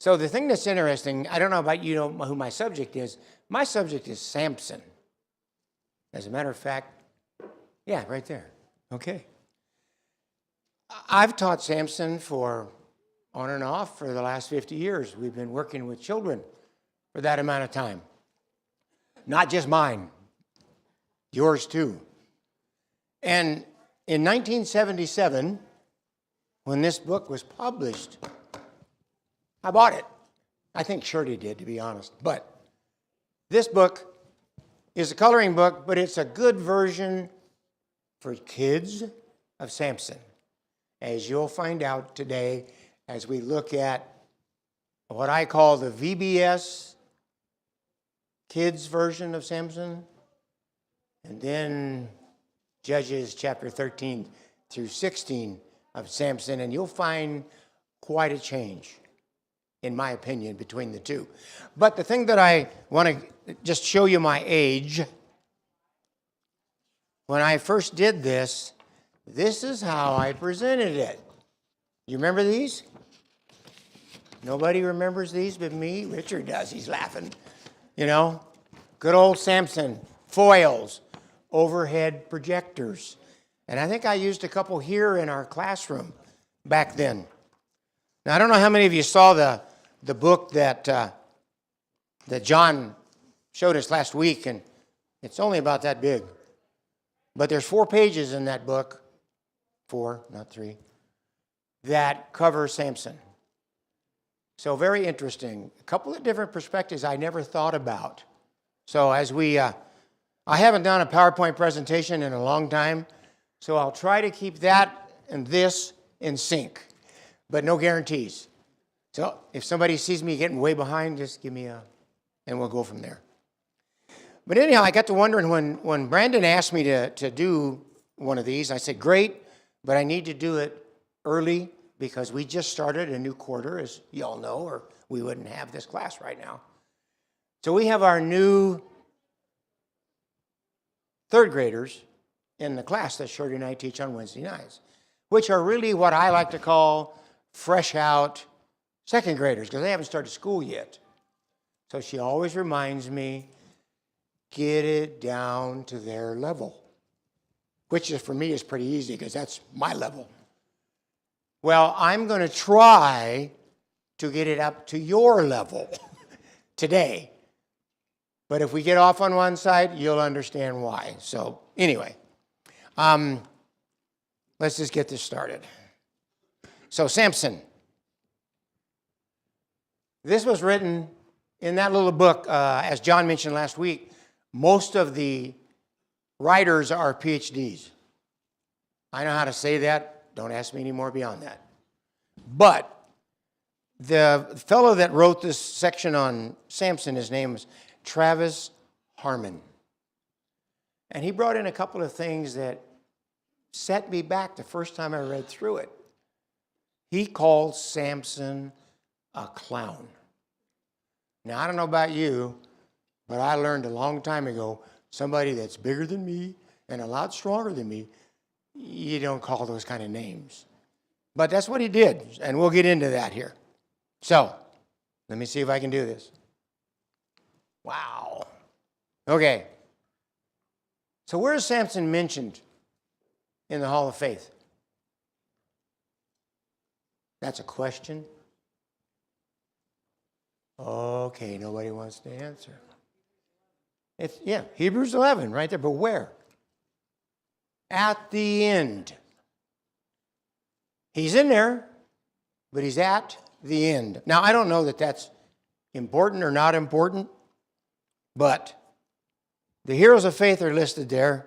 So the thing that's interesting, I don't know about you know who my subject is. My subject is Samson. As a matter of fact, yeah, right there. Okay. I've taught Samson for on and off for the last 50 years. We've been working with children for that amount of time. Not just mine, yours too. And in 1977, when this book was published, I bought it. I think Shirley did, to be honest. But this book is a coloring book, but it's a good version for kids of Samson, as you'll find out today as we look at what I call the VBS kids version of Samson, and then Judges chapter 13 through 16 of Samson, and you'll find quite a change, in my opinion, between the two. But the thing that I want to just show you my age, when I first did this, this is how I presented it. You remember these? Nobody remembers these but me? Richard does. He's laughing. You know, good old Samson, foils, overhead projectors. And I think I used a couple here in our classroom back then. Now, I don't know how many of you saw the book that John showed us last week, and it's only about that big. But there's 4 pages in that book, 4, not 3, that cover Samson. So very interesting. A couple of different perspectives I never thought about. So as I haven't done a PowerPoint presentation in a long time, so I'll try to keep that and this in sync, but no guarantees. So if somebody sees me getting way behind, just give me and we'll go from there. But anyhow, I got to wondering when Brandon asked me to do one of these, I said, great, but I need to do it early because we just started a new quarter, as you all know, or we wouldn't have this class right now. So we have our new 3rd graders in the class that Shirley and I teach on Wednesday nights, which are really what I like to call fresh out 2nd graders, because they haven't started school yet. So she always reminds me, get it down to their level, which is, for me is pretty easy because that's my level. Well, I'm going to try to get it up to your level today. But if we get off on one side, you'll understand why. So anyway, let's just get this started. So Samson. This was written in that little book, as John mentioned last week. Most of the writers are PhDs. I know how to say that. Don't ask me any more beyond that. But the fellow that wrote this section on Samson, his name is Travis Harmon. And he brought in a couple of things that set me back the first time I read through it. He called Samson a clown. Now, I don't know about you, but I learned a long time ago, somebody that's bigger than me and a lot stronger than me, you don't call those kind of names. But that's what he did, and we'll get into that here. So, let me see if I can do this. Wow. Okay. So where is Samson mentioned in the Hall of Faith? That's a question. Okay, nobody wants to answer. It's, Hebrews 11, right there, but where? At the end. He's in there, but he's at the end. Now, I don't know that that's important or not important, but the heroes of faith are listed there.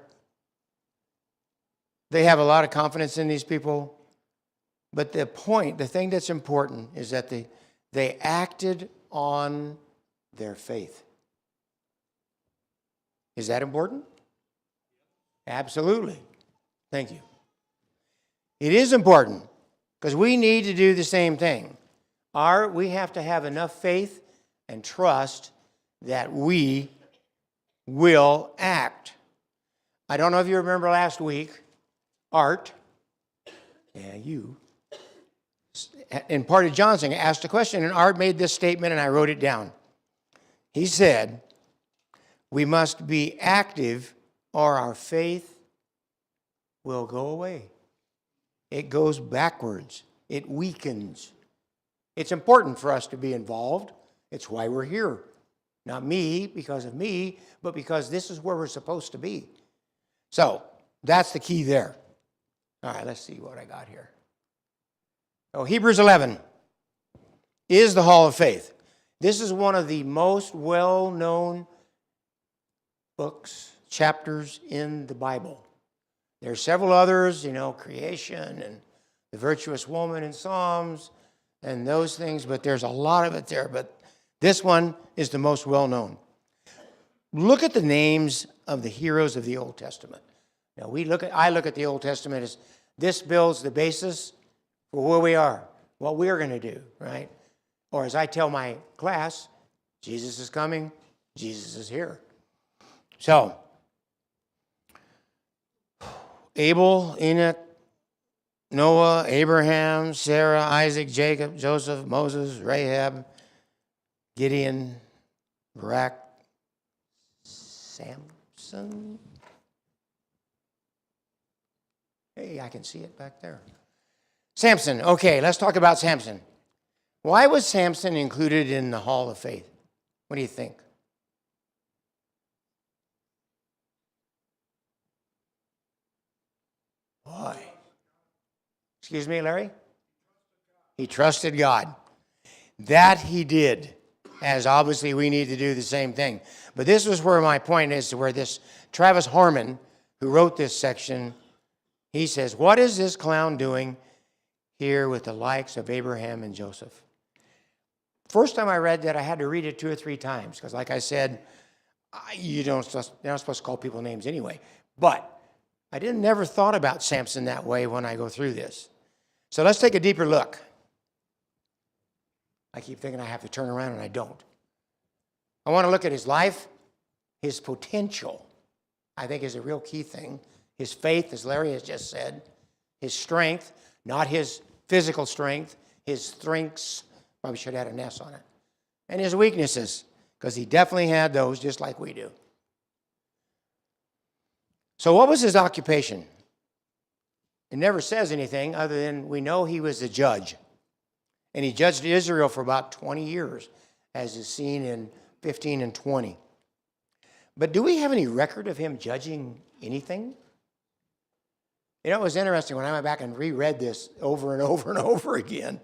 They have a lot of confidence in these people, but the thing that's important is that they acted on their faith. Is that important? Absolutely. Thank you. It is important because we need to do the same thing. We have to have enough faith and trust that we will act. I don't know if you remember last week, Art, you in part of Johnson, asked a question, and Art made this statement, and I wrote it down. He said, we must be active or our faith will go away. It goes backwards. It weakens. It's important for us to be involved. It's why we're here. Not me, because of me, but because this is where we're supposed to be. So, that's the key there. All right, let's see what I got here. So, Hebrews 11 is the Hall of Faith. This is one of the most well-known books, chapters in the Bible. There are several others, creation and the virtuous woman in Psalms and those things, but there's a lot of it there. But this one is the most well-known. Look at the names of the heroes of the Old Testament. Now, I look at the Old Testament as this builds the basis for where we are, what we're going to do, right? Or as I tell my class, Jesus is coming, Jesus is here. So, Abel, Enoch, Noah, Abraham, Sarah, Isaac, Jacob, Joseph, Moses, Rahab, Gideon, Barak, Samson. Hey, I can see it back there. Samson. Okay, let's talk about Samson. Why was Samson included in the Hall of Faith? What do you think? Why? Excuse me, Larry? He trusted God. That he did, as obviously we need to do the same thing. But this was where my point is, where this Travis Harmon, who wrote this section, he says, what is this clown doing here with the likes of Abraham and Joseph? First time I read that, I had to read it 2 or 3 times, because like I said, you're not supposed to call people names anyway. But I never thought about Samson that way when I go through this. So let's take a deeper look. I keep thinking I have to turn around, and I don't. I want to look at his life, his potential, I think is a real key thing. His faith, as Larry has just said, his strength, not his physical strength, his strengths, probably should have had an S on it, and his weaknesses, because he definitely had those just like we do. So what was his occupation? It never says anything other than we know he was a judge. And he judged Israel for about 20 years, as is seen in 15 and 20. But do we have any record of him judging anything? It was interesting when I went back and reread this over and over and over again.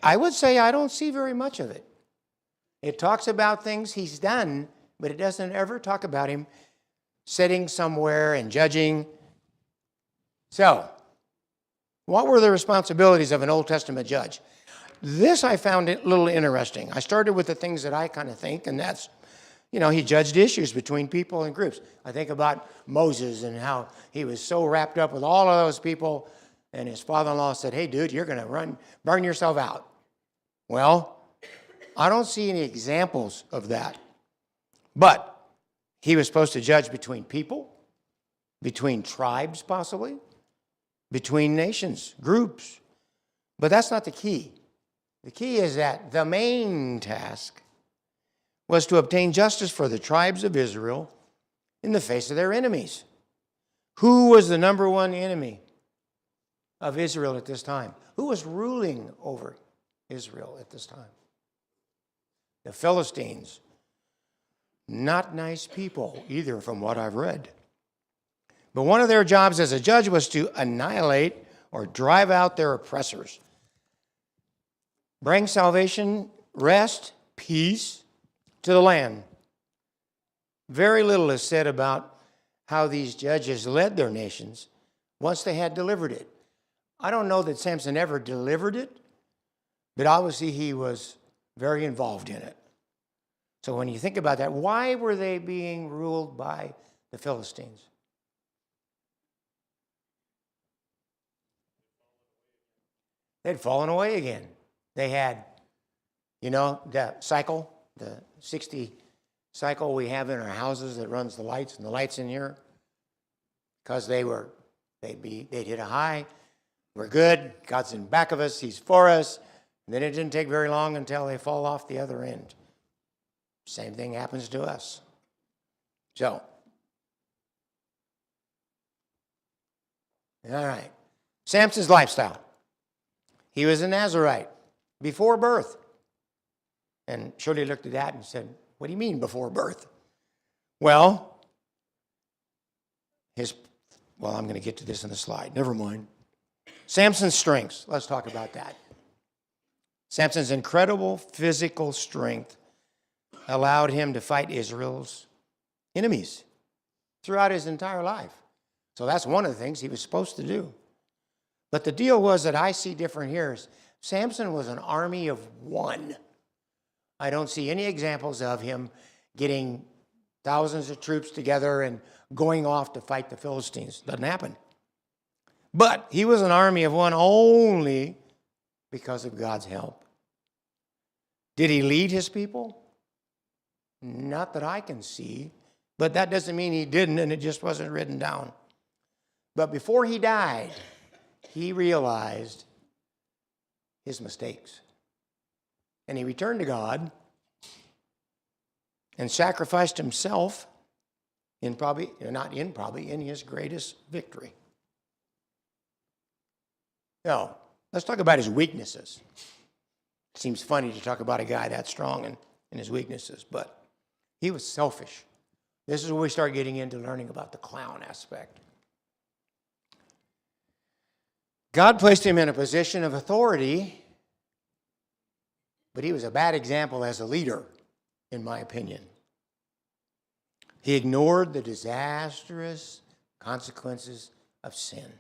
I would say I don't see very much of it. It talks about things he's done, but it doesn't ever talk about him sitting somewhere and judging. So, what were the responsibilities of an Old Testament judge? This I found a little interesting. I started with the things that I kind of think, and that's, he judged issues between people and groups. I think about Moses and how he was so wrapped up with all of those people, and his father-in-law said, hey, dude, you're going to burn yourself out. Well, I don't see any examples of that. But he was supposed to judge between people, between tribes possibly, between nations, groups. But that's not the key. The key is that the main task was to obtain justice for the tribes of Israel in the face of their enemies. Who was the number one enemy of Israel at this time? Who was ruling over Israel at this time? The Philistines. Not nice people either, from what I've read. But one of their jobs as a judge was to annihilate or drive out their oppressors. Bring salvation, rest, peace to the land. Very little is said about how these judges led their nations once they had delivered it. I don't know that Samson ever delivered it, but obviously he was very involved in it. So when you think about that, why were they being ruled by the Philistines? They'd fallen away again. They had, the cycle, the 60 cycle we have in our houses that runs the lights, and the lights in here, because they'd hit a high, We're good. God's in back of us. He's for us. And then it didn't take very long until they fall off the other end. Same thing happens to us. So, all right. Samson's lifestyle. He was a Nazarite before birth. And Shirley looked at that and said, what do you mean before birth? Well, I'm going to get to this in the slide. Never mind. Samson's strengths. Let's talk about that. Samson's incredible physical strength allowed him to fight Israel's enemies throughout his entire life. So that's one of the things he was supposed to do. But the deal was that I see different here. Samson was an army of one. I don't see any examples of him getting thousands of troops together and going off to fight the Philistines. Doesn't happen. But he was an army of one only because of God's help. Did he lead his people? Not that I can see, but that doesn't mean he didn't, and it just wasn't written down. But before he died, he realized his mistakes. And he returned to God and sacrificed himself in his greatest victory. Now, let's talk about his weaknesses. It seems funny to talk about a guy that strong in his weaknesses, but he was selfish. This is where we start getting into learning about the clown aspect. God placed him in a position of authority, but he was a bad example as a leader, in my opinion. He ignored the disastrous consequences of sin,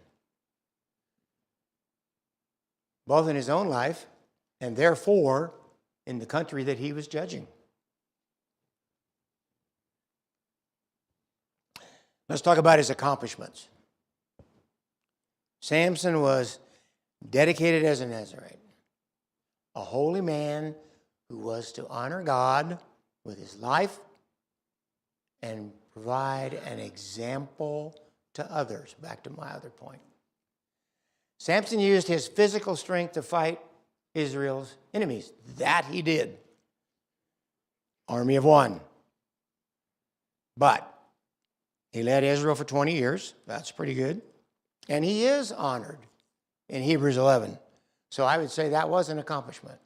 both in his own life and therefore in the country that he was judging. Let's talk about his accomplishments. Samson was dedicated as a Nazarite, a holy man who was to honor God with his life and provide an example to others. Back to my other point. Samson used his physical strength to fight Israel's enemies. That he did. Army of one. But he led Israel for 20 years. That's pretty good. And he is honored in Hebrews 11. So I would say that was an accomplishment.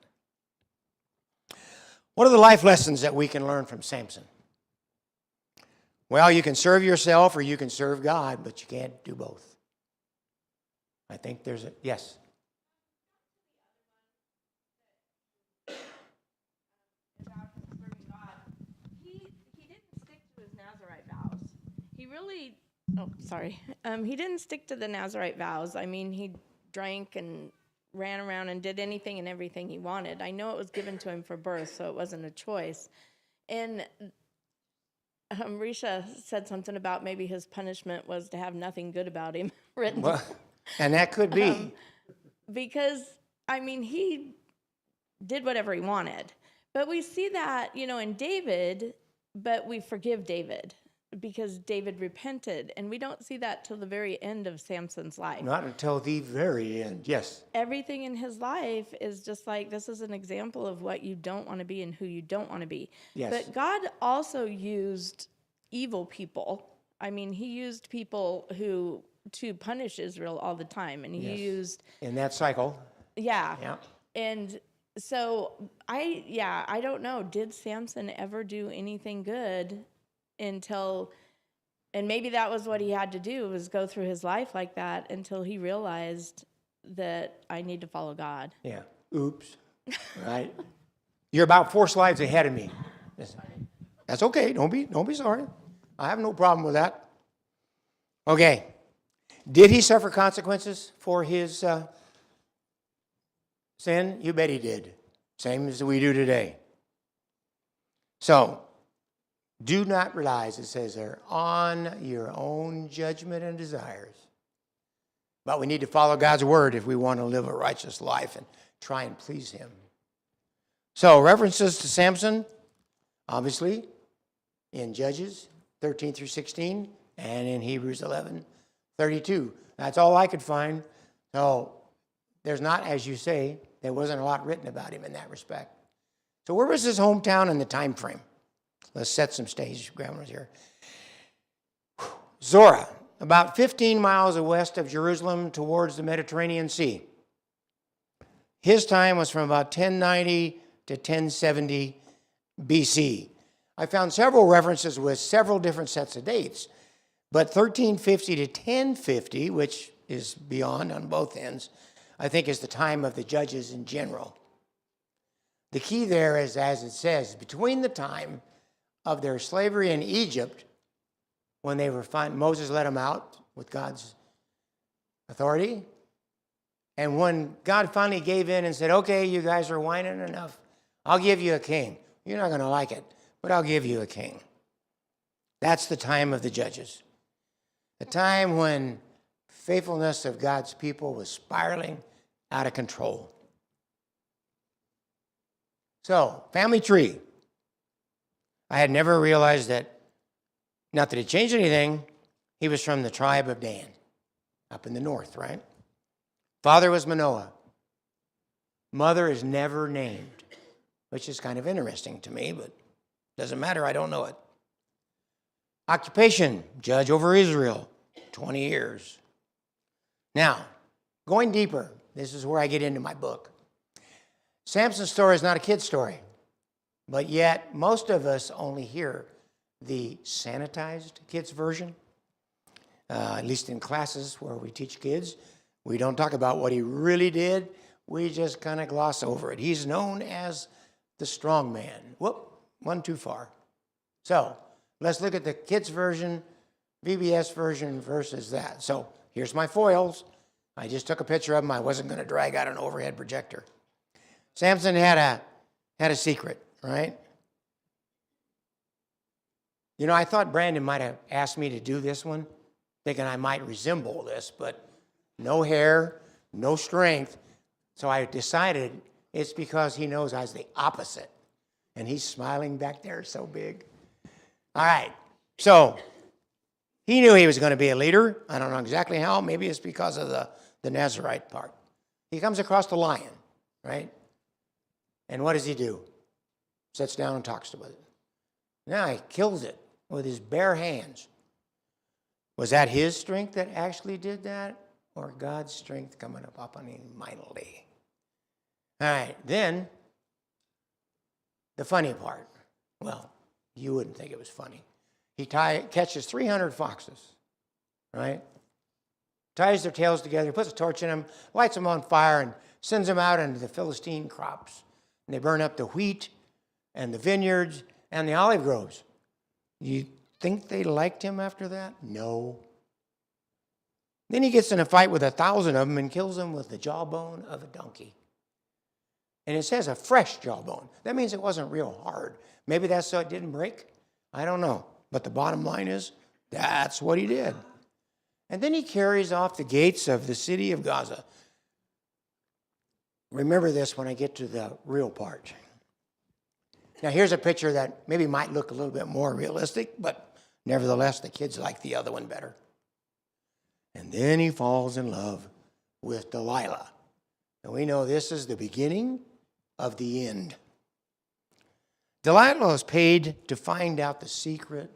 What are the life lessons that we can learn from Samson? Well, you can serve yourself or you can serve God, but you can't do both. I think there's a, yes. About serving God. He didn't stick to his Nazarite vows. He didn't stick to the Nazarite vows. I mean, he drank and ran around and did anything and everything he wanted. I know it was given to him for birth, so it wasn't a choice. And Risha said something about maybe his punishment was to have nothing good about him written. Well, and that could be. Because, I mean, he did whatever he wanted. But we see that, in David, but we forgive David because David repented. And we don't see that till the very end of Samson's life. Not until the very end, yes. Everything in his life is just like, this is an example of what you don't want to be and who you don't want to be. Yes. But God also used evil people. I mean, he used people to punish Israel all the time. And he used... in that cycle. Yeah. Yeah. And so I don't know. Did Samson ever do anything good until... And maybe that was what he had to do, was go through his life like that until he realized that I need to follow God. Yeah. Oops. Right. You're about 4 slides ahead of me. That's okay. Don't be sorry. I have no problem with that. Okay. Did he suffer consequences for his sin? You bet he did. Same as we do today. So, do not realize, it says there, on your own judgment and desires. But we need to follow God's word if we want to live a righteous life and try and please him. So, references to Samson, obviously, in Judges 13 through 16 and in Hebrews 11, 32. That's all I could find. So there's not, as you say, there wasn't a lot written about him in that respect. So where was his hometown in the time frame? Let's set some stage groundwork here. Zorah, about 15 miles west of Jerusalem towards the Mediterranean Sea. His time was from about 1090 to 1070 BC. I found several references with several different sets of dates, but 1350 to 1050, which is beyond on both ends, I think is the time of the judges in general. The key there is, as it says, between the time of their slavery in Egypt, when they were Moses let them out with God's authority, and when God finally gave in and said, okay, you guys are whining enough, I'll give you a king. You're not going to like it, but I'll give you a king. That's the time of the judges. The time when faithfulness of God's people was spiraling out of control. So, family tree. I had never realized that, not that it changed anything, he was from the tribe of Dan, up in the north, right? Father was Manoah. Mother is never named, which is kind of interesting to me, but doesn't matter, I don't know it. Occupation, judge over Israel, 20 years. Now, going deeper, this is where I get into my book. Samson's story is not a kid's story, but yet most of us only hear the sanitized kids version, at least in classes where we teach kids. We don't talk about what he really did. We just kind of gloss over it. He's known as the strong man. Whoop, one too far. So let's look at the kids version, VBS version versus that. So here's my foils. I just took a picture of them. I wasn't going to drag out an overhead projector. Samson had a secret, right? You know, I thought Brandon might have asked me to do this one, thinking I might resemble this, but no hair, no strength. So I decided it's because he knows I was the opposite. And he's smiling back there so big. All right, so he knew he was going to be a leader. I don't know exactly how. Maybe it's because of the Nazarite part. He comes across the lion, right? And what does he do? Sits down and talks to it. Now he kills it with his bare hands. Was that his strength that actually did that? Or God's strength coming up on him mightily? All right, then the funny part. Well, you wouldn't think it was funny. He catches 300 foxes, right? Ties their tails together, puts a torch in them, lights them on fire, and sends them out into the Philistine crops. And they burn up the wheat and the vineyards and the olive groves. You think they liked him after that? No. Then he gets in a fight with 1,000 of them and kills them with the jawbone of a donkey. And it says a fresh jawbone. That means it wasn't real hard. Maybe that's so it didn't break. I don't know. But the bottom line is, that's what he did. And then he carries off the gates of the city of Gaza. Remember this when I get to the real part. Now here's a picture that maybe might look a little bit more realistic, but nevertheless the kids like the other one better. And then he falls in love with Delilah. And we know this is the beginning of the end. Delilah is paid to find out the secret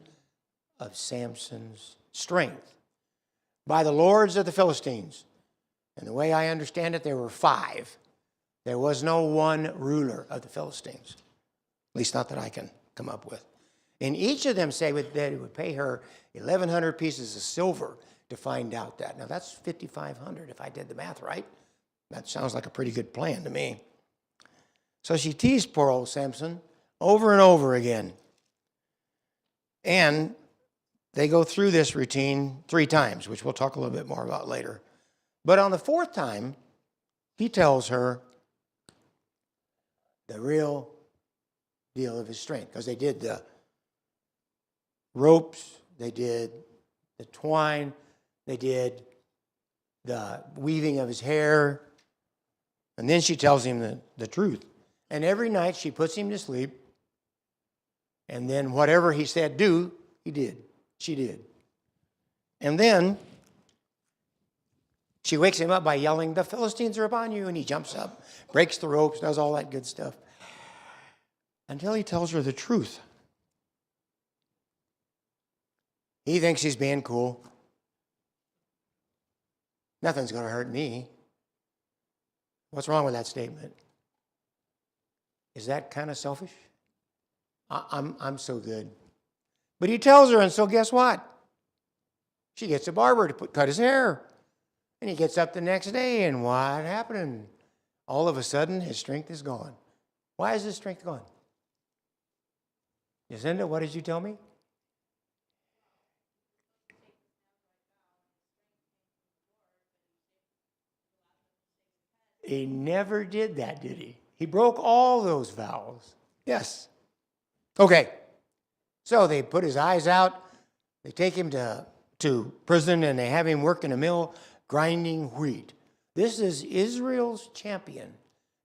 of Samson's strength by the lords of the Philistines. And the way I understand it, there were 5. There was no one ruler of the Philistines, at least not that I can come up with. And each of them say that it would pay her 1,100 pieces of silver to find out that. Now that's 5,500 if I did the math right. That sounds like a pretty good plan to me. So she teased poor old Samson over and over again. And they go through this routine 3 times, which we'll talk a little bit more about later. But on the 4th time, he tells her the real deal of his strength. Because they did the ropes, they did the twine, they did the weaving of his hair. And then she tells him the truth. And every night she puts him to sleep. And then whatever he said do, he did. She did. And then She wakes him up by yelling, "The Philistines are upon you," and he jumps up, breaks the ropes, does all that good stuff, until he tells her the truth. He thinks he's being cool. Nothing's going to hurt me. What's wrong with that statement? Is that kind of selfish? I'm so good. But he tells her, and so guess what? She gets a barber to cut his hair. And he gets up the next day, and what happened? All of a sudden, his strength is gone. Why is his strength gone? Jacinda, what did you tell me? He never did that, did he? He broke all those vows. Yes. Okay. So they put his eyes out. They take him to prison, and they have him work in a mill grinding wheat. This is Israel's champion,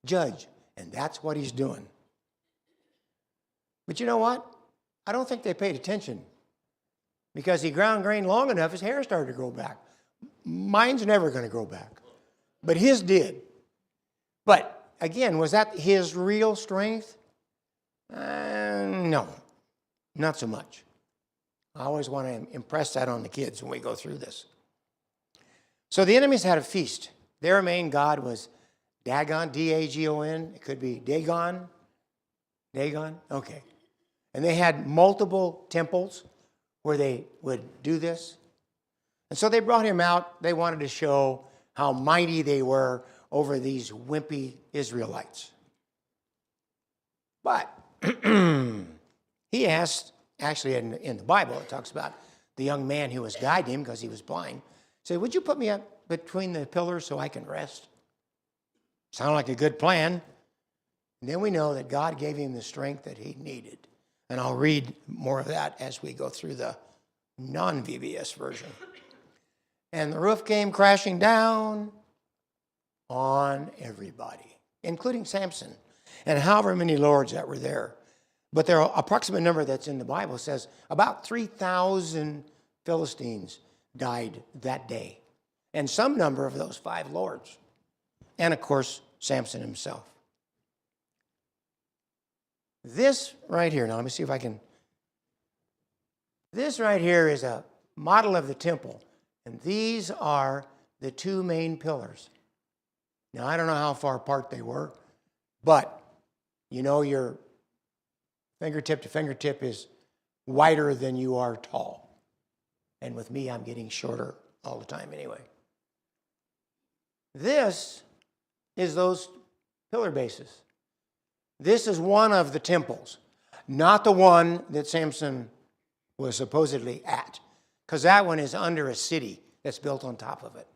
judge, and that's what he's doing. But you know what? I don't think they paid attention, because he ground grain long enough, his hair started to grow back. Mine's never going to grow back, but his did. But again, was that his real strength? No, not so much. I always want to impress that on the kids when we go through this. So the enemies had a feast. Their main god was Dagon, D-A-G-O-N. It could be Dagon. Dagon? Okay. And they had multiple temples where they would do this. And so they brought him out. They wanted to show how mighty they were over these wimpy Israelites. But he asked, actually in the Bible, it talks about the young man who was guiding him because he was blind. Said, "Would you put me up between the pillars so I can rest?" Sounded like a good plan. And then we know that God gave him the strength that he needed. And I'll read more of that as we go through the non-VBS version. And the roof came crashing down on everybody, including Samson, and however many lords that were there. But their approximate number that's in the Bible says about 3,000 Philistines died that day. And some number of those 5 lords. And of course, Samson himself. This right here, now let me see if I can. This right here is a model of the temple. And these are the 2 main pillars. Now, I don't know how far apart they were, but you know your fingertip to fingertip is wider than you are tall. And with me, I'm getting shorter all the time anyway. This is those pillar bases. This is one of the temples, not the one that Samson was supposedly at, because that one is under a city that's built on top of it.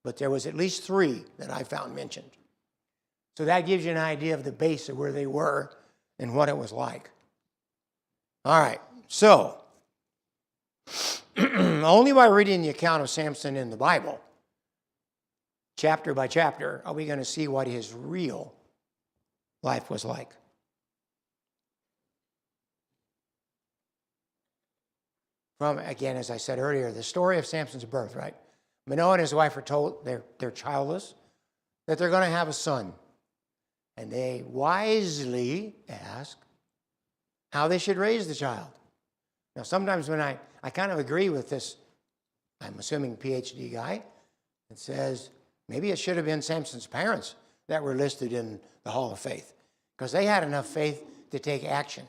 But there was at least 3 that I found mentioned. So that gives you an idea of the base of where they were and what it was like. All right, so only by reading the account of Samson in the Bible, chapter by chapter, are we going to see what his real life was like. From, again, as I said earlier, the story of Samson's birth, right? Manoah and his wife are told they're childless, that they're going to have a son. And they wisely ask how they should raise the child. Now, sometimes when I kind of agree with this, I'm assuming PhD guy, that says maybe it should have been Samson's parents that were listed in the Hall of Faith, because they had enough faith to take action.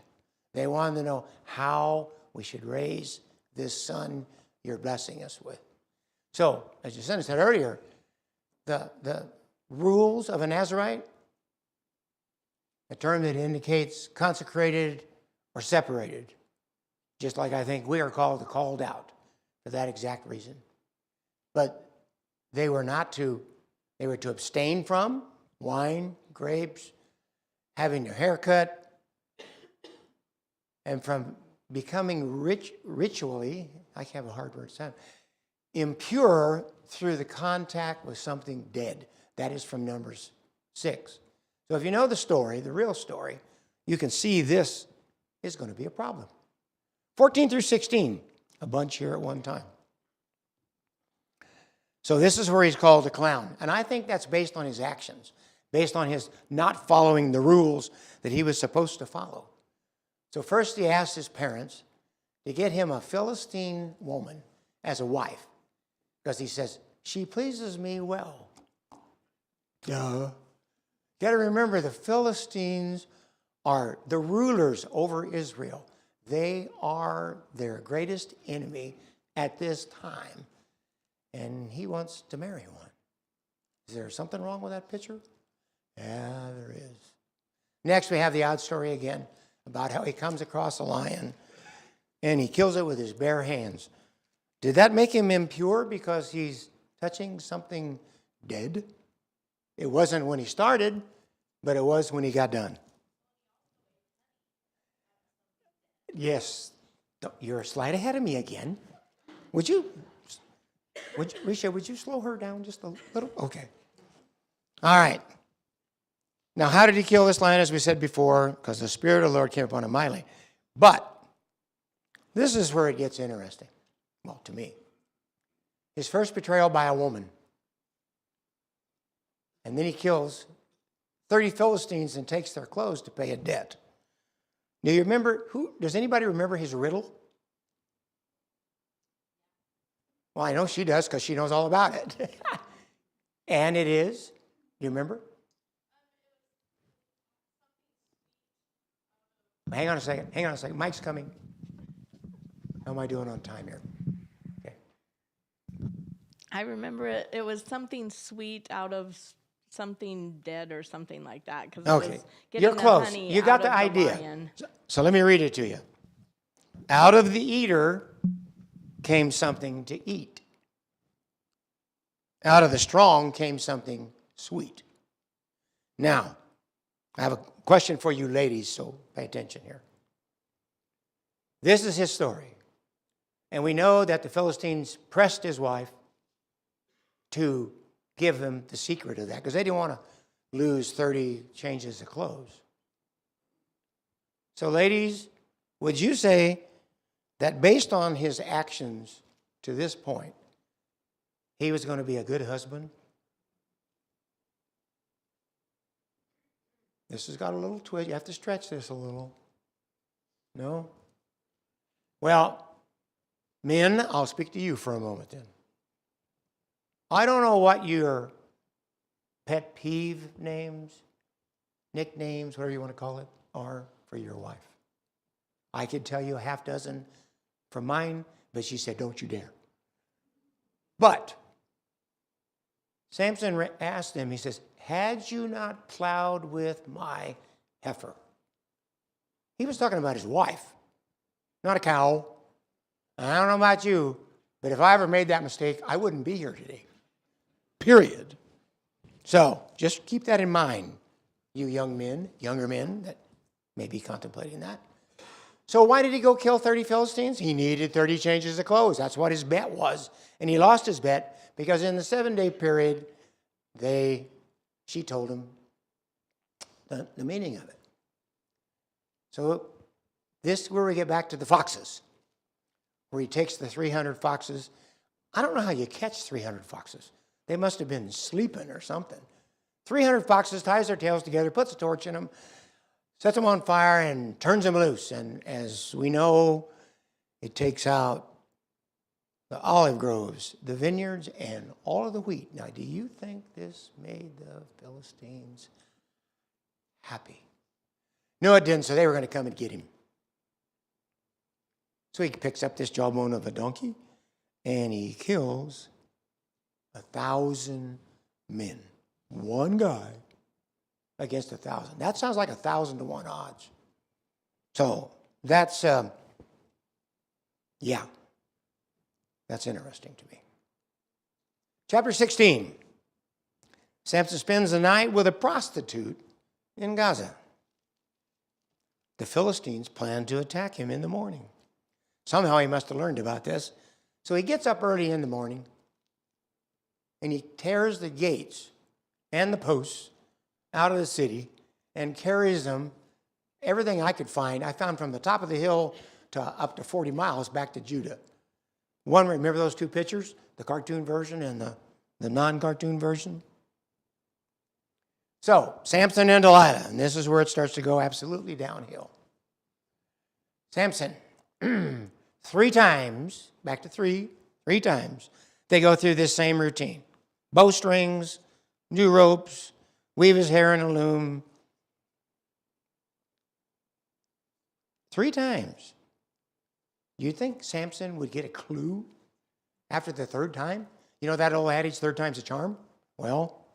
They wanted to know how we should raise this son you're blessing us with. So, as Jacinda said earlier, the rules of a Nazarite, a term that indicates consecrated or separated, just like I think we are called out for that exact reason. But they were to abstain from wine, grapes, having their hair cut, and from becoming ritually, I have a hard word to say, impure through the contact with something dead. That is from Numbers 6. So if you know the story, the real story, you can see this is going to be a problem. 14 through 16, a bunch here at one time. So this is where he's called a clown. And I think that's based on his actions, based on his not following the rules that he was supposed to follow. So first he asked his parents to get him a Philistine woman as a wife, because he says, she pleases me well. Duh. Got to remember, the Philistines are the rulers over Israel. They are their greatest enemy at this time. And he wants to marry one. Is there something wrong with that picture? Yeah, there is. Next, we have the odd story again about how he comes across a lion and he kills it with his bare hands. Did that make him impure because he's touching something dead? It wasn't when he started, but it was when he got done. Yes, you're a slide ahead of me again. Risha, would you slow her down just a little? Okay. All right. Now, how did he kill this lion, as we said before? Because the Spirit of the Lord came upon him mightily. But this is where it gets interesting. Well, to me. His first betrayal by a woman. And then he kills 30 Philistines and takes their clothes to pay a debt. Do you remember, does anybody remember his riddle? Well, I know she does because she knows all about it. And it is, do you remember? Hang on a second. Mike's coming. How am I doing on time here? Okay. I remember it. It was something sweet out of something dead or something like that. Okay, you're close. You got the idea. So let me read it to you. Out of the eater came something to eat. Out of the strong came something sweet. Now, I have a question for you ladies, so pay attention here. This is his story. And we know that the Philistines pressed his wife to give them the secret of that, because they didn't want to lose 30 changes of clothes. So ladies, would you say that based on his actions to this point, he was going to be a good husband? This has got a little twist. You have to stretch this a little. No? Well, men, I'll speak to you for a moment then. I don't know what your pet peeve names, nicknames, whatever you want to call it, are for your wife. I could tell you a half dozen from mine, but she said, don't you dare. But Samson asked him, he says, had you not plowed with my heifer? He was talking about his wife, not a cow. I don't know about you, but if I ever made that mistake, I wouldn't be here today. Period. So just keep that in mind, you young men, younger men that may be contemplating that. So why did he go kill 30 Philistines? He needed 30 changes of clothes. That's what his bet was. And he lost his bet because in the 7-day period, she told him the meaning of it. So this is where we get back to the foxes, where he takes the 300 foxes. I don't know how you catch 300 foxes. They must have been sleeping or something. 300 foxes, ties their tails together, puts a torch in them, sets them on fire, and turns them loose. And as we know, it takes out the olive groves, the vineyards, and all of the wheat. Now, do you think this made the Philistines happy? No, it didn't, so they were going to come and get him. So he picks up this jawbone of a donkey, and he kills 1,000 men. One guy against 1,000. That sounds like 1,000 to 1 odds. So that's, that's interesting to me. Chapter 16. Samson spends the night with a prostitute in Gaza. The Philistines plan to attack him in the morning. Somehow he must have learned about this. So he gets up early in the morning and he tears the gates and the posts out of the city and carries them, everything I could find. I found from the top of the hill to up to 40 miles back to Judah. One, remember those two pictures? The cartoon version and the the non-cartoon version. So, Samson and Delilah, and this is where it starts to go absolutely downhill. Samson, 3 times, back to 3 times, they go through this same routine. Bowstrings, new ropes, weave his hair in a loom. 3 times. You'd think Samson would get a clue after the 3rd time? You know that old adage, 3rd time's a charm? Well,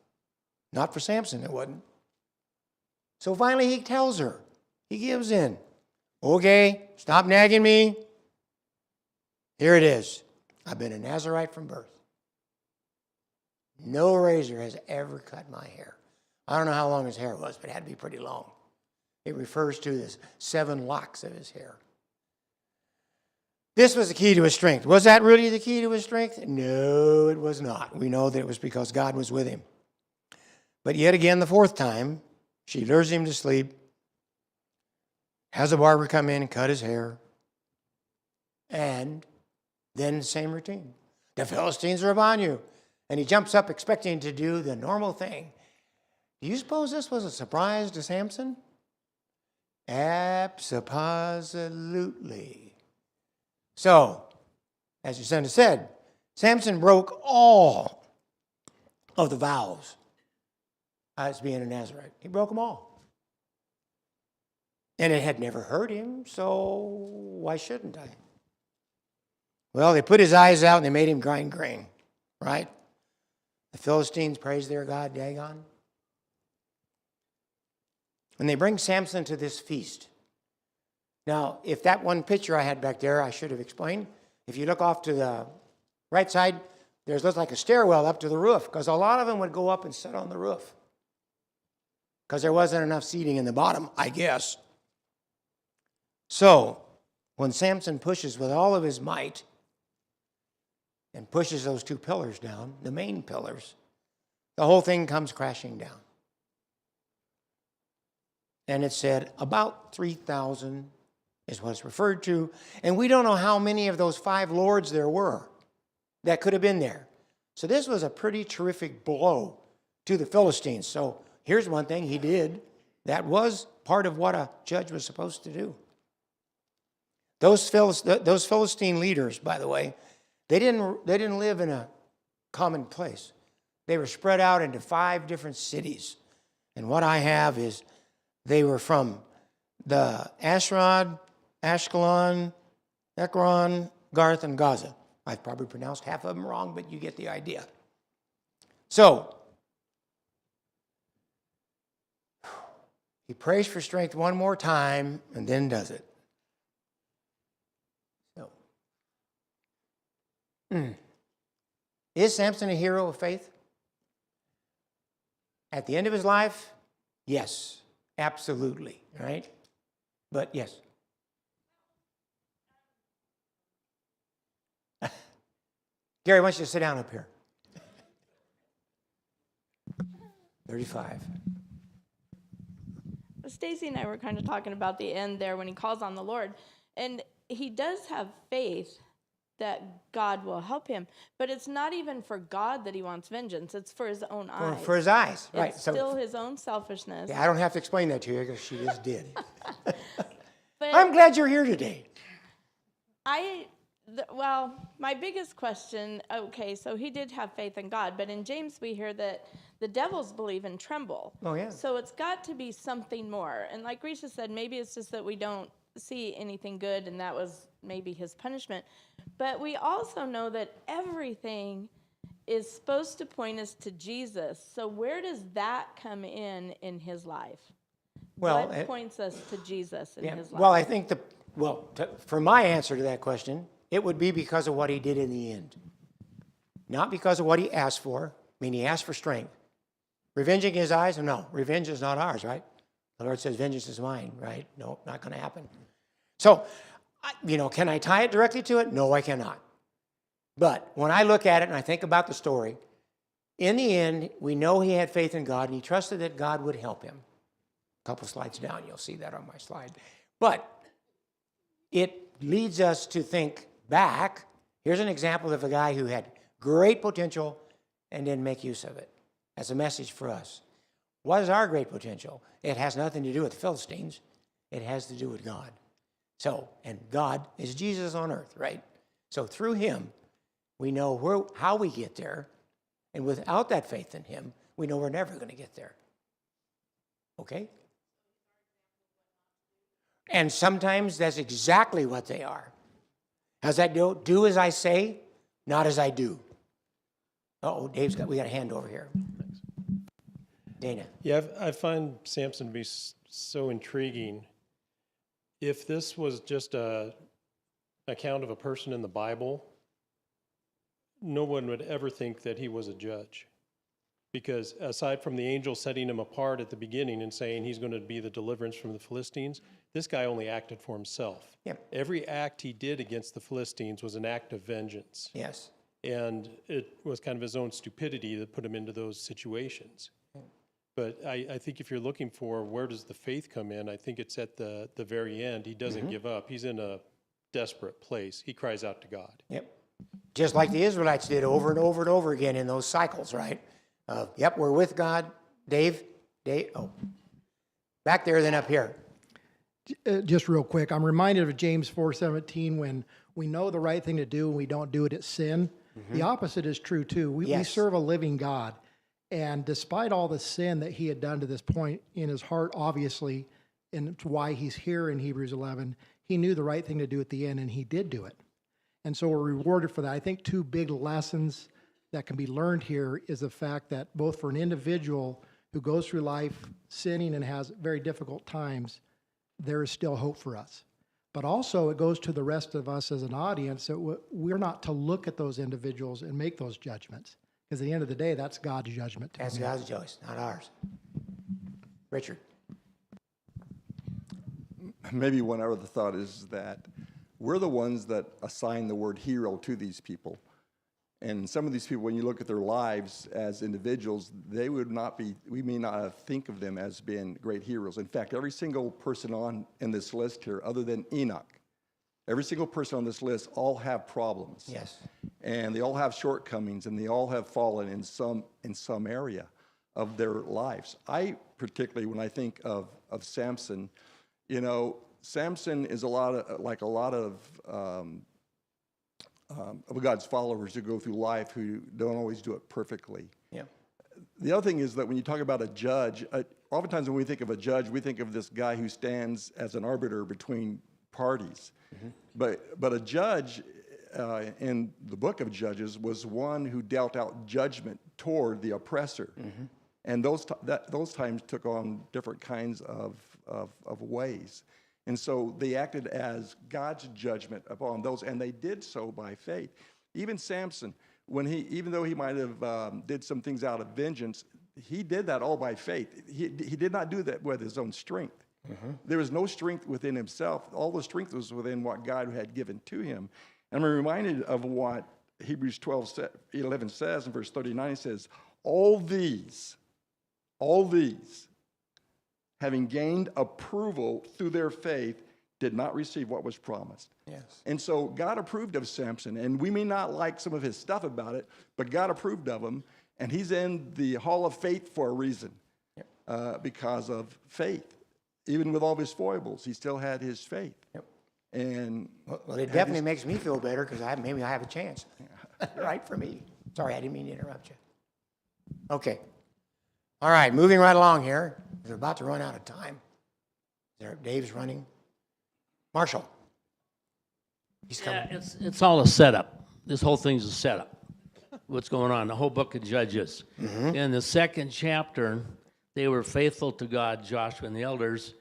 not for Samson, it wasn't. So finally he tells her. He gives in. Okay, stop nagging me. Here it is. I've been a Nazarite from birth. No razor has ever cut my hair. I don't know how long his hair was, but it had to be pretty long. It refers to the 7 locks of his hair. This was the key to his strength. Was that really the key to his strength? No, it was not. We know that it was because God was with him. But yet again, the 4th time, she lures him to sleep, has a barber come in and cut his hair, and then the same routine. The Philistines are upon you. And he jumps up expecting to do the normal thing. Do you suppose this was a surprise to Samson? Absolutely. So, as your son has said, Samson broke all of the vows as being a Nazarite. He broke them all. And it had never hurt him, so why shouldn't I? Well, they put his eyes out and they made him grind grain, right? The Philistines praise their god Dagon. And they bring Samson to this feast. Now, if that one picture I had back there, I should have explained. If you look off to the right side, looks like a stairwell up to the roof, because a lot of them would go up and sit on the roof, because there wasn't enough seating in the bottom, I guess. So, when Samson pushes with all of his might and pushes those 2 pillars down, the main pillars, the whole thing comes crashing down. And it said about 3,000 is what it's referred to. And we don't know how many of those 5 lords there were that could have been there. So this was a pretty terrific blow to the Philistines. So here's one thing he did that was part of what a judge was supposed to do. Those Philistine leaders, by the way, they didn't live in a common place. They were spread out into 5 different cities. And what I have is they were from the Ashdod, Ashkelon, Ekron, Garth, and Gaza. I've probably pronounced half of them wrong, but you get the idea. So, he prays for strength one more time and then does it. Is Samson a hero of faith? At the end of his life, yes, absolutely, right? But yes. Gary, why don't you sit down up here? 35. Stacy and I were kind of talking about the end there when he calls on the Lord. And he does have faith that God will help him. But it's not even for God that he wants vengeance. It's for his own eyes. For his eyes, right. It's still his own selfishness. Yeah, I don't have to explain that to you because she just did. But I'm glad you're here today. My biggest question, okay, so he did have faith in God, but in James we hear that the devils believe and tremble. Oh, yeah. So it's got to be something more. And like Risha said, maybe it's just that we don't see anything good, and that was maybe his punishment. But we also know that everything is supposed to point us to Jesus. So where does that come in his life? Well, what points us to Jesus in his life? Well, I think for my answer to that question, it would be because of what he did in the end. Not because of what he asked for. I mean, he asked for strength. Revenging his eyes? No, revenge is not ours, right? The Lord says, vengeance is mine, right? No, not going to happen. So, can I tie it directly to it? No, I cannot. But when I look at it and I think about the story, in the end, we know he had faith in God and he trusted that God would help him. A couple slides down, you'll see that on my slide. But it leads us to think back. Here's an example of a guy who had great potential and didn't make use of it. That's a message for us. What is our great potential? It has nothing to do with the Philistines. It has to do with God. So, and God is Jesus on earth, right? So through him, we know how we get there. And without that faith in him, we know we're never going to get there. Okay? And sometimes that's exactly what they are. How's that do? Do as I say, not as I do. Uh-oh, we got a hand over here. Thanks. Dana. Yeah, I find Samson to be so intriguing. If this was just an account of a person in the Bible, no one would ever think that he was a judge. Because aside from the angel setting him apart at the beginning and saying he's going to be the deliverance from the Philistines, this guy only acted for himself. Yep. Every act he did against the Philistines was an act of vengeance. Yes. And it was kind of his own stupidity that put him into those situations. But I think if you're looking for where does the faith come in, I think it's at the very end. He doesn't give up. He's in a desperate place. He cries out to God. Yep. Just like the Israelites did over and over and over again in those cycles, right? Yep, we're with God. Dave, back there, then up here. Just real quick, I'm reminded of James 4:17 when we know the right thing to do and we don't do it, it's sin. The opposite is true too. We Yes. serve a living God. And despite all the sin that he had done to this point in his heart, obviously, and it's why he's here in Hebrews 11, he knew the right thing to do at the end, and he did do it. And so we're rewarded for that. I think two big lessons that can be learned here is the fact that both for an individual who goes through life sinning and has very difficult times, there is still hope for us. But also it goes to the rest of us as an audience that we're not to look at those individuals and make those judgments. Because at the end of the day, that's God's judgment. That's God's choice, not ours. Richard. Maybe one other thought is that we're the ones that assign the word hero to these people. And some of these people, when you look at their lives as individuals, we may not think of them as being great heroes. In fact, every single person in this list here, other than Enoch, every single person on this list all have problems. Yes. And they all have shortcomings, and they all have fallen in some area of their lives. I particularly, when I think of Samson, Samson is like a lot of God's followers who go through life who don't always do it perfectly. Yeah. The other thing is that when you talk about a judge, oftentimes when we think of a judge, we think of this guy who stands as an arbiter between parties. But a judge in the book of Judges was one who dealt out judgment toward the oppressor. And those times took on different kinds of ways. And so they acted as God's judgment upon those, and they did so by faith. Even Samson, even though he might have did some things out of vengeance, he did that all by faith. He did not do that with his own strength. There was no strength within himself. All the strength was within what God had given to him. And I'm reminded of what Hebrews 12:11 says in verse 39. It says, all these, having gained approval through their faith, did not receive what was promised. Yes. And so God approved of Samson, and we may not like some of his stuff about it, but God approved of him, and he's in the hall of faith for a reason, because of faith. Even with all of his foibles, he still had his faith. Yep. And Well, it definitely makes me feel better because maybe I have a chance. Right for me. Sorry, I didn't mean to interrupt you. Okay. All right, moving right along here. We're about to run out of time. Dave's running. Marshall. He's coming. Yeah, it's all a setup. This whole thing's a setup. What's going on? The whole book of Judges. In the second chapter, they were faithful to God, Joshua and the elders,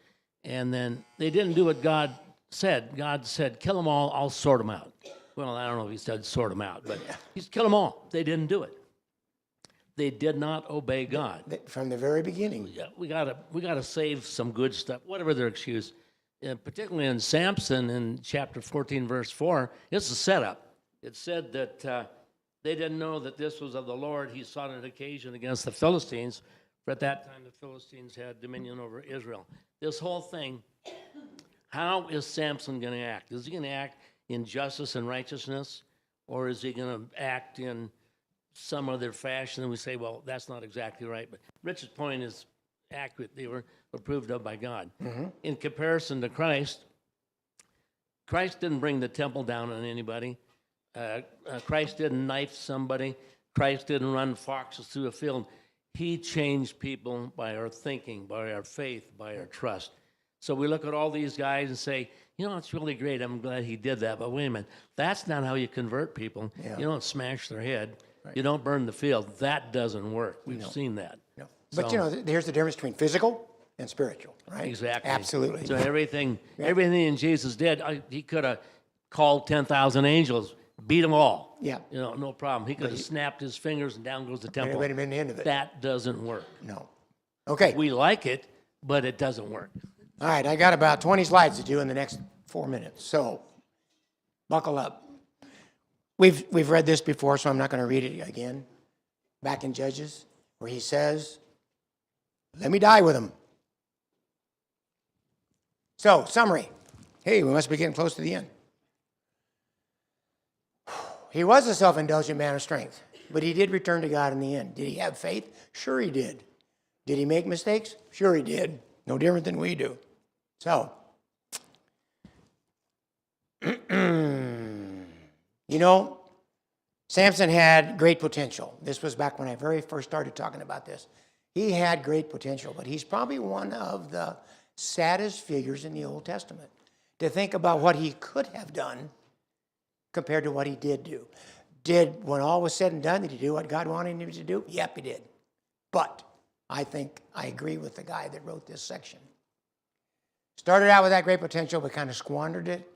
and then they didn't do what God said. God said, kill them all, I'll sort them out. Well, I don't know if he said sort them out, but he's kill them all. They didn't do it. They did not obey God. From the very beginning. Yeah, we gotta save some good stuff, whatever their excuse. Particularly in Samson in chapter 14, verse 4, it's a setup. It said that they didn't know that this was of the Lord. He sought an occasion against the Philistines, for at that time the Philistines had dominion over Israel. This whole thing, how is Samson going to act? Is he going to act in justice and righteousness, or is he going to act in some other fashion, and we say, well, that's not exactly right. But Rich's point is accurate. They were approved of by God. In comparison to Christ, Christ didn't bring the temple down on anybody. Christ didn't knife somebody. Christ didn't run foxes through a field. He changed people by our thinking, by our faith, by our trust. So we look at all these guys and say, you know, it's really great. I'm glad he did that. But wait a minute. That's not how you convert people. Yeah. You don't smash their head. You don't burn the field. That doesn't work. We've seen that. No. But, So- you know, here's the difference between physical and spiritual, right? Exactly. Absolutely. So everything Jesus did, he could have called 10,000 angels, beat them all. Yeah. You know, no problem. He could have snapped his fingers and down goes the It temple. would have been the end of it. That doesn't work. No. Okay. We like it, but it doesn't work. All right, I got about 20 slides to do in the next 4 minutes, so buckle up. We've read this before, so I'm not going to read it again. Back in Judges, where he says, let me die with him. So, summary. Hey, we must be getting close to the end. He was a self-indulgent man of strength, but he did return to God in the end. Did he have faith? Sure he did. Did he make mistakes? Sure he did. No different than we do. So, you know, Samson had great potential. This was back when I very first started talking about this. He had great potential, but he's probably one of the saddest figures in the Old Testament. To think about what he could have done compared to what he did do. When all was said and done, did he do what God wanted him to do? Yep, he did. But I think I agree with the guy that wrote this section. Started out with that great potential, but kind of squandered it.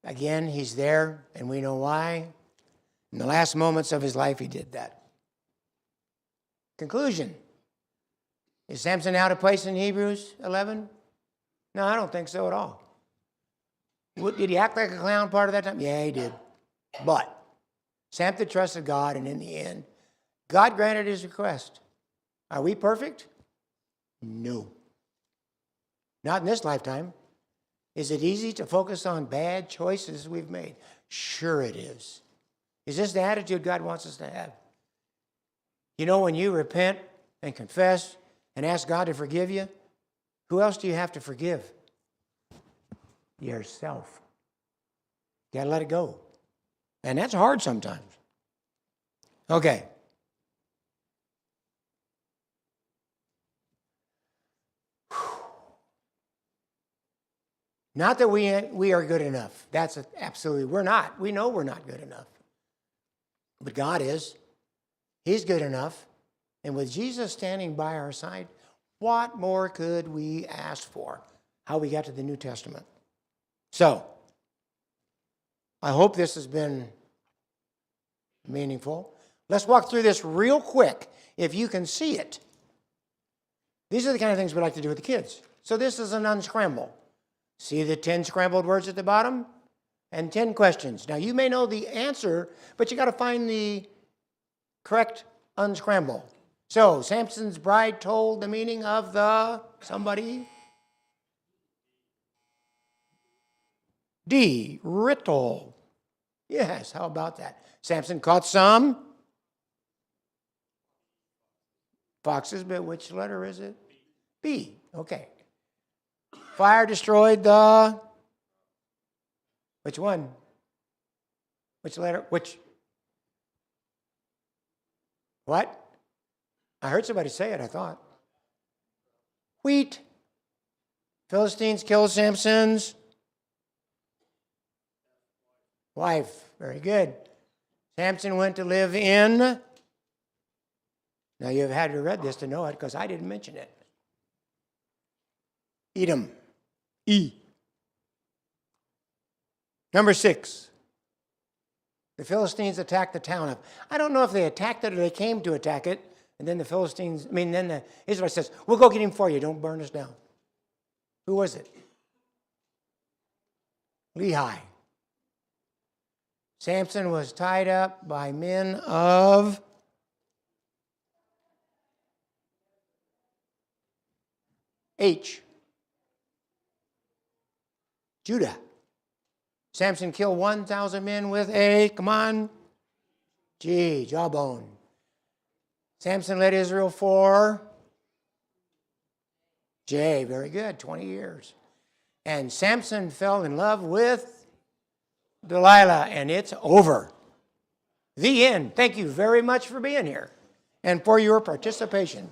Again, he's there, and we know why. In the last moments of his life, he did that. Conclusion. Is Samson out of place in Hebrews 11? No, I don't think so at all. Did he act like a clown part of that time? Yeah, he did. But Samson trusted God, and in the end, God granted his request. Are we perfect? No. Not in this lifetime. Is it easy to focus on bad choices we've made? Sure it is. Is this the attitude God wants us to have? You know, when you repent and confess and ask God to forgive you, who else do you have to forgive? Yourself. You gotta let it go. And that's hard sometimes. Okay. Not that we are good enough. That's absolutely, we're not. We know we're not good enough. But God is. He's good enough. And with Jesus standing by our side, what more could we ask for? How we got to the New Testament. So, I hope this has been meaningful. Let's walk through this real quick, if you can see it. These are the kind of things we like to do with the kids. So this is an unscramble. See the 10 scrambled words at the bottom? And 10 questions. Now, you may know the answer, but you got to find the correct unscramble. So, Samson's bride told the meaning of the somebody. D, riddle. Yes, how about that? Samson caught some foxes, but which letter is it? B, okay. Fire destroyed the, which one? Which letter? Which? What? I heard somebody say it, I thought. Wheat. Philistines killed Samson's wife. Very good. Samson went to live in. Now you've had to read this to know it because I didn't mention it. Edom. E. Number 6. The Philistines attacked the town of. I don't know if they attacked it or they came to attack it. And then the then the Israelite says, we'll go get him for you. Don't burn us down. Who was it? Lehi. Samson was tied up by men of H. Judah. Samson killed 1,000 men with a, come on, G, jawbone. Samson led Israel for J, very good, 20 years. And Samson fell in love with Delilah, and it's over. The end. Thank you very much for being here and for your participation.